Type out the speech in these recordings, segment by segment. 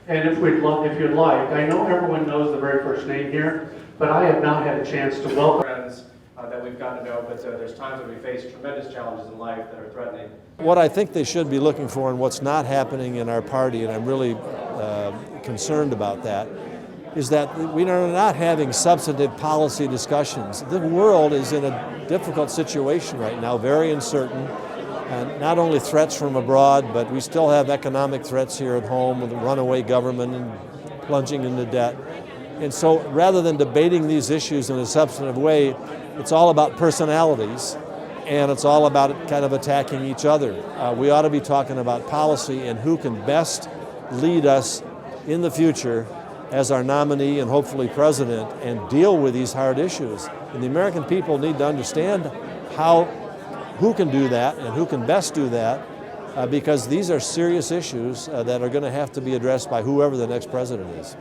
And if you'd like, I know everyone knows the very first name here, but I have not had a chance to welcome friends that we've gotten to know, but there's times when we face tremendous challenges in life that are threatening. What I think they should be looking for and what's not happening in our party, and I'm really concerned about that, is that we are not having substantive policy discussions. The world is in a difficult situation right now, very uncertain. And not only threats from abroad, but we still have economic threats here at home with a runaway government and plunging into debt. And so rather than debating these issues in a substantive way, it's all about personalities and it's all about kind of attacking each other. We ought to be talking about policy and who can best lead us in the future as our nominee and hopefully president and deal with these hard issues. And the American people need to understand who can do that and who can best do that because these are serious issues that are going to have to be addressed by whoever the next president is.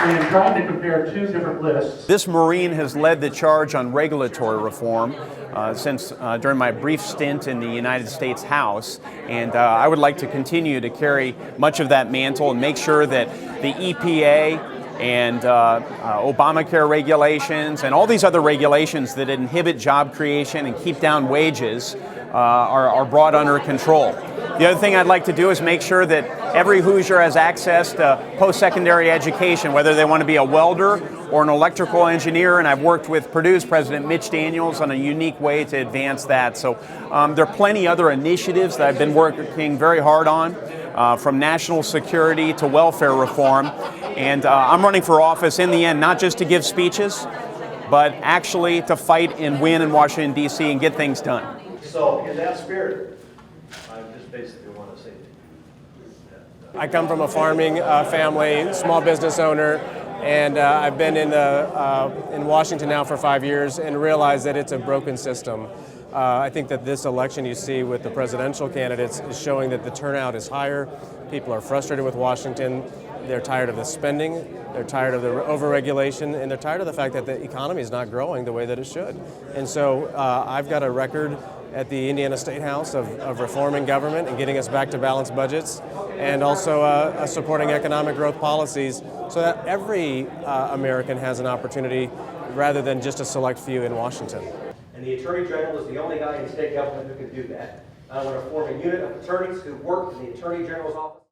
I am trying to compare two different lists. This Marine has led the charge on regulatory reform since during my brief stint in the United States House, and I would like to continue to carry much of that mantle and make sure that the EPA and Obamacare regulations and all these other regulations that inhibit job creation and keep down wages are brought under control. The other thing I'd like to do is make sure that every Hoosier has access to post-secondary education, whether they want to be a welder or an electrical engineer, and I've worked with Purdue's President Mitch Daniels on a unique way to advance that. So there are plenty other initiatives that I've been working very hard on, from national security to welfare reform. And I'm running for office in the end, not just to give speeches, but actually to fight and win in Washington, D.C. and get things done. So in that spirit, I just basically want to say I come from a farming family, small business owner, and I've been in Washington now for 5 years and realized that it's a broken system. I think that this election you see with the presidential candidates is showing that the turnout is higher. People are frustrated with Washington. They're tired of the spending, they're tired of the overregulation, and they're tired of the fact that the economy is not growing the way that it should. And so I've got a record at the Indiana State House of reforming government and getting us back to balanced budgets, and also supporting economic growth policies so that every American has an opportunity rather than just a select few in Washington. And the Attorney General is the only guy in state government who can do that. I want to form a unit of attorneys who work in the Attorney General's office.